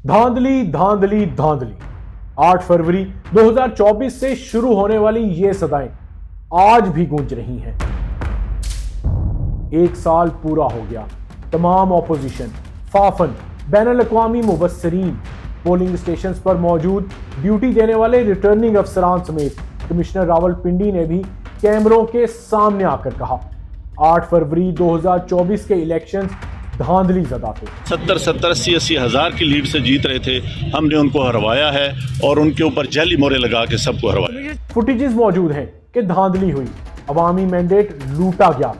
دھاندلی دھاندلی دھاندلی 8 فروری 2024 سے شروع ہونے والی یہ صدائیں آج بھی گونج رہی ہیں۔ ایک سال پورا ہو گیا، تمام اپوزیشن، فافن، بین الاقوامی مبصرین، پولنگ اسٹیشنز پر موجود ڈیوٹی دینے والے ریٹرننگ افسران سمیت کمشنر راولپنڈی نے بھی کیمروں کے سامنے آ کر کہا 8 فروری 2024 کے الیکشنز دھاندلی زدہ تھے۔ 70-80 ہزار کی لیڈ سے جیت رہے تھے، ہم نے ان کو ہروایا ہے اور ان کے اوپر جعلی مورے لگا کے سب کو ہروایا۔ فوٹیجز موجود ہیں کہ دھاندلی ہوئی، عوامی مینڈیٹ لوٹا گیا،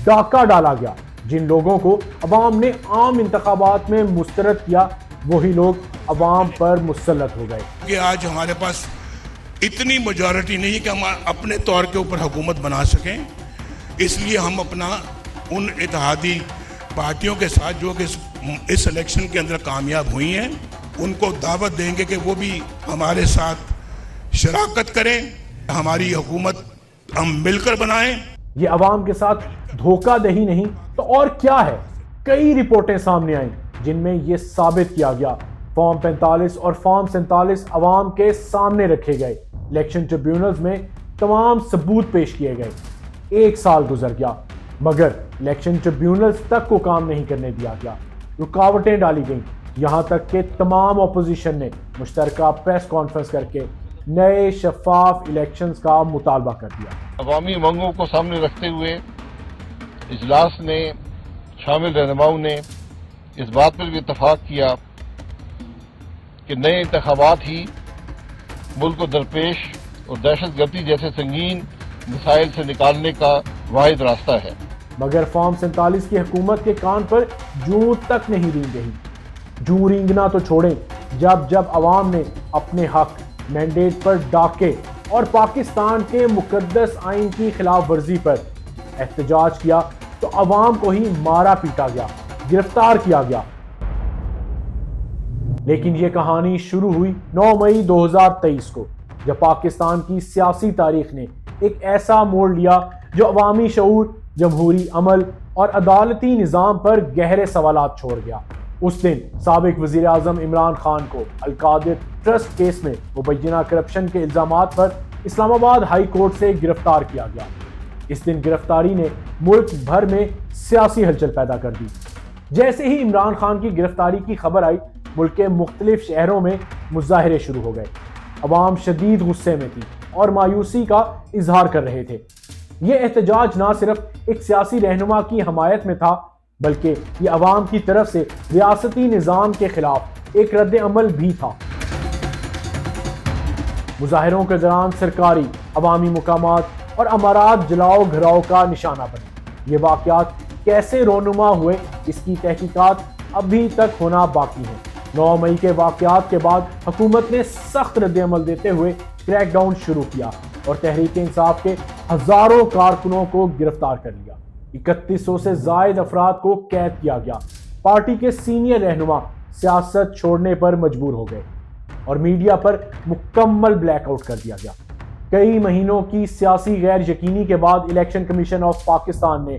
ڈاکہ ڈالا گیا۔ جن لوگوں کو عوام نے عام انتخابات میں مسترد کیا وہی لوگ عوام پر مسلط ہو گئے۔ کہ آج ہمارے پاس اتنی میجورٹی نہیں کہ ہم اپنے طور کے اوپر حکومت بنا سکیں، اس لیے ہم اپنا ان اتحادی پارٹیوں کے ساتھ جو کہ اس الیکشن کے اندر کامیاب ہوئی ہیں ان کو دعوت دیں گے کہ وہ بھی ہمارے ساتھ شراکت کریں، ہماری حکومت ہم مل کر بنائیں۔ یہ عوام کے ساتھ دھوکہ دہی نہیں تو اور کیا ہے؟ کئی رپورٹیں سامنے آئیں جن میں یہ ثابت کیا گیا فارم 45 اور فارم 47 عوام کے سامنے رکھے گئے، الیکشن ٹریبیونلز میں تمام ثبوت پیش کیے گئے۔ ایک سال گزر گیا مگر الیکشن ٹریبیونلز تک کو کام نہیں کرنے دیا گیا، رکاوٹیں ڈالی گئیں، یہاں تک کہ تمام اپوزیشن نے مشترکہ پریس کانفرنس کر کے نئے شفاف الیکشنز کا مطالبہ کر دیا۔ عوامی امنگوں کو سامنے رکھتے ہوئے اجلاس نے شامل رہنماؤں نے اس بات پر بھی اتفاق کیا کہ نئے انتخابات ہی ملک کو درپیش اور دہشت گردی جیسے سنگین مسائل سے نکالنے کا واحد راستہ ہے۔ مگر فارم 47 کی حکومت کے کان پر جوں تک نہیں رینگ رہی۔ جوں رینگنا تو چھوڑیں، جب عوام نے اپنے حق، مینڈیٹ پر ڈاکے اور پاکستان کے مقدس آئین کی خلاف ورزی پر احتجاج کیا تو عوام کو ہی مارا پیٹا گیا، گرفتار کیا گیا۔ لیکن یہ کہانی شروع ہوئی 9 مئی 2023 کو، جب پاکستان کی سیاسی تاریخ نے ایک ایسا موڑ لیا جو عوامی شعور، جمہوری عمل اور عدالتی نظام پر گہرے سوالات چھوڑ گیا۔ اس دن سابق وزیر اعظم عمران خان کو القادر ٹرسٹ کیس میں مبینہ کرپشن کے الزامات پر اسلام آباد ہائی کورٹ سے گرفتار کیا گیا۔ اس دن گرفتاری نے ملک بھر میں سیاسی ہلچل پیدا کر دی۔ جیسے ہی عمران خان کی گرفتاری کی خبر آئی، ملک کے مختلف شہروں میں مظاہرے شروع ہو گئے۔ عوام شدید غصے میں تھی اور مایوسی کا اظہار کر رہے تھے۔ یہ احتجاج نہ صرف ایک سیاسی رہنما کی حمایت میں تھا بلکہ یہ عوام کی طرف سے ریاستی نظام کے خلاف ایک رد عمل بھی تھا۔ مظاہروں کے دوران سرکاری، عوامی مقامات اور عمارات جلاؤ گھراؤ کا نشانہ بنے۔ یہ واقعات کیسے رونما ہوئے اس کی تحقیقات ابھی تک ہونا باقی ہے۔ 9 مئی کے واقعات کے بعد حکومت نے سخت رد عمل دیتے ہوئے کریک ڈاؤن شروع کیا اور تحریک انصاف کے ہزاروں کارکنوں کو گرفتار کر لیا۔ 3100 سے زائد افراد کو قید کیا گیا۔ پارٹی کے سینئر رہنما سیاست چھوڑنے پر مجبور ہو گئے اور میڈیا پر مکمل بلیک آؤٹ کر دیا گیا۔ کئی مہینوں کی سیاسی غیر یقینی کے بعد الیکشن کمیشن آف پاکستان نے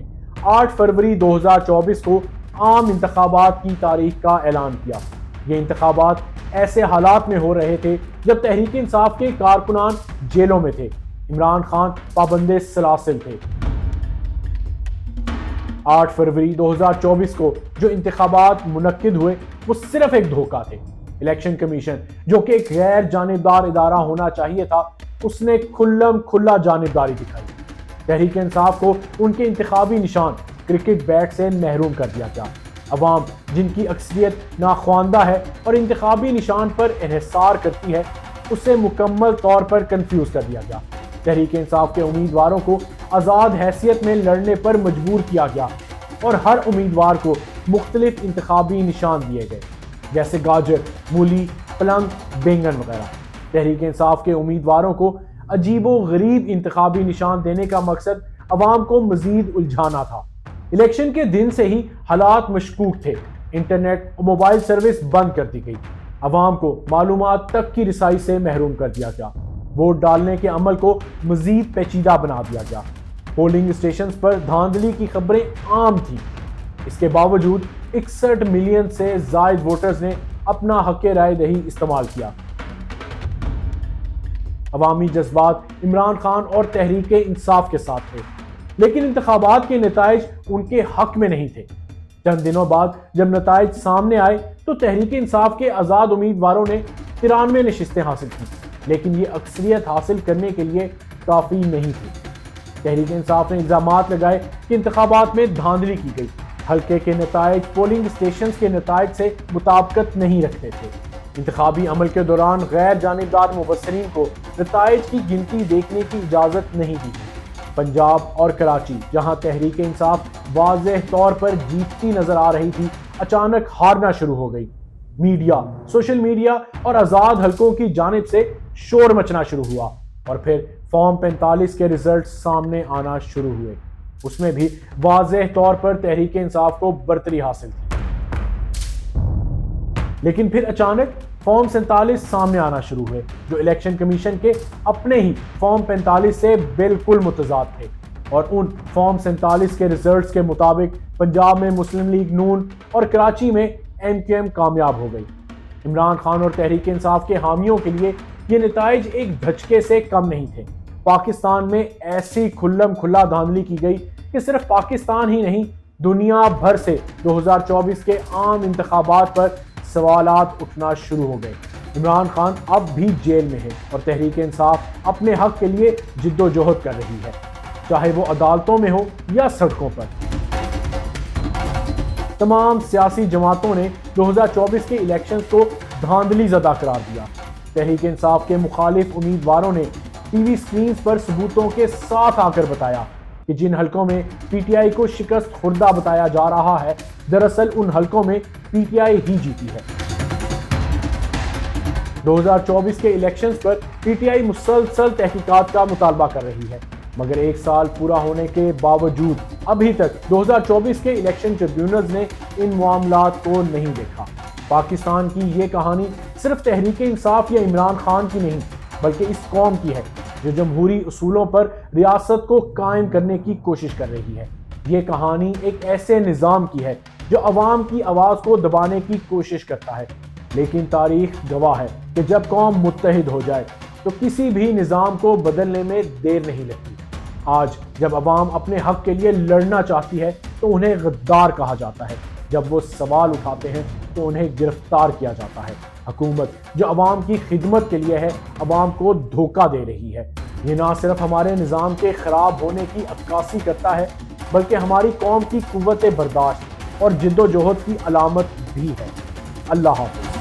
8 فروری 2024 کو عام انتخابات کی تاریخ کا اعلان کیا۔ یہ انتخابات ایسے حالات میں ہو رہے تھے جب تحریک انصاف کے کارکنان جیلوں میں تھے، عمران خان پابند سلاسل تھے۔ 8 فروری 2024 کو جو انتخابات منعقد ہوئے وہ صرف ایک دھوکہ تھے۔ الیکشن کمیشن جو کہ ایک غیر جانبدار ادارہ ہونا چاہیے تھا، اس نے کھلم کھلا جانبداری دکھائی۔ تحریک انصاف کو ان کے انتخابی نشان کرکٹ بیٹ سے محروم کر دیا گیا۔ عوام جن کی اکثریت ناخواندہ ہے اور انتخابی نشان پر انحصار کرتی ہے، اسے مکمل طور پر کنفیوز کر دیا گیا۔ تحریک انصاف کے امیدواروں کو آزاد حیثیت میں لڑنے پر مجبور کیا گیا اور ہر امیدوار کو مختلف انتخابی نشان دیے گئے جیسے گاجر، مولی، پلنگ، بینگن وغیرہ۔ تحریک انصاف کے امیدواروں کو عجیب و غریب انتخابی نشان دینے کا مقصد عوام کو مزید الجھانا تھا۔ الیکشن کے دن سے ہی حالات مشکوک تھے۔ انٹرنیٹ اور موبائل سروس بند کر دی گئی، عوام کو معلومات تک کی رسائی سے محروم کر دیا گیا، ووٹ ڈالنے کے عمل کو مزید پیچیدہ بنا دیا گیا۔ پولنگ اسٹیشنز پر دھاندلی کی خبریں عام تھیں۔ اس کے باوجود 61 ملین سے زائد ووٹرز نے اپنا حق رائے دہی استعمال کیا۔ عوامی جذبات عمران خان اور تحریک انصاف کے ساتھ تھے، لیکن انتخابات کے نتائج ان کے حق میں نہیں تھے۔ چند دنوں بعد جب نتائج سامنے آئے تو تحریک انصاف کے آزاد امیدواروں نے 93 نشستیں حاصل کی، لیکن یہ اکثریت حاصل کرنے کے لیے کافی نہیں تھی۔ تحریک انصاف نے الزامات لگائے کہ انتخابات میں دھاندلی کی گئی، حلقے کے نتائج پولنگ اسٹیشنز کے نتائج سے مطابقت نہیں رکھتے تھے۔ انتخابی عمل کے دوران غیر جانبدار مبصرین کو نتائج کی گنتی دیکھنے کی اجازت نہیں دی گئی۔ پنجاب اور کراچی، جہاں تحریک انصاف واضح طور پر جیتتی نظر آ رہی تھی، اچانک ہارنا شروع ہو گئی۔ میڈیا، سوشل میڈیا اور آزاد حلقوں کی جانب سے شور مچنا شروع ہوا، اور پھر فارم 45 کے رزلٹ سامنے آنا شروع ہوئے۔ اس میں بھی واضح طور پر تحریک انصاف کو برتری حاصل تھی، لیکن پھر اچانک فارم 47 سامنے آنا شروع ہوئے، جو الیکشن کمیشن کے اپنے ہی فارم 45 سے بالکل متضاد تھے، اور ان فارم 47 کے ریزلٹس کے مطابق پنجاب میں مسلم لیگ نون اور کراچی میں MQM کامیاب ہو گئی۔ عمران خان اور تحریک انصاف کے حامیوں کے لیے یہ نتائج ایک دھچکے سے کم نہیں تھے۔ پاکستان میں ایسی کھلم کھلا دھاندلی کی گئی کہ صرف پاکستان ہی نہیں، دنیا بھر سے 2024 کے عام انتخابات پر سوالات اٹھنا شروع ہو گئے۔ عمران خان اب بھی جیل میں ہے اور تحریک انصاف اپنے حق کے لیے جد و جہد کر رہی ہے، چاہے وہ عدالتوں میں ہو یا سڑکوں پر۔ تمام سیاسی جماعتوں نے 2024 کے الیکشنز کو دھاندلی زدہ قرار دیا۔ تحریک انصاف کے مخالف امیدواروں نے ٹی وی سکرینز پر ثبوتوں کے ساتھ آ کر بتایا کہ جن حلقوں میں پی ٹی آئی کو شکست خوردہ بتایا جا رہا ہے، دراصل ان حلقوں میں پی ٹی آئی ہی جیتی ہے۔ 2024 کے elections per P T I مسلسل تحقیقات کا مطالبہ کر رہی ہے، مگر ایک سال پورا ہونے کے باوجود ابھی تک 2024 کے الیکشن ٹریبیونلز نے ان معاملات کو نہیں دیکھا۔ پاکستان کی یہ کہانی صرف تحریک انصاف یا عمران خان کی نہیں، بلکہ اس قوم کی ہے جو جمہوری اصولوں پر ریاست کو قائم کرنے کی کوشش کر رہی ہے۔ یہ کہانی ایک ایسے نظام کی ہے جو عوام کی آواز کو دبانے کی کوشش کرتا ہے، لیکن تاریخ گواہ ہے کہ جب قوم متحد ہو جائے تو کسی بھی نظام کو بدلنے میں دیر نہیں لگتی۔ آج جب عوام اپنے حق کے لیے لڑنا چاہتی ہے تو انہیں غدار کہا جاتا ہے، جب وہ سوال اٹھاتے ہیں تو انہیں گرفتار کیا جاتا ہے۔ حکومت جو عوام کی خدمت کے لیے ہے، عوام کو دھوکہ دے رہی ہے۔ یہ نہ صرف ہمارے نظام کے خراب ہونے کی عکاسی کرتا ہے، بلکہ ہماری قوم کی قوت برداشت اور جد و جہد کی علامت بھی ہے۔ اللہ حافظ۔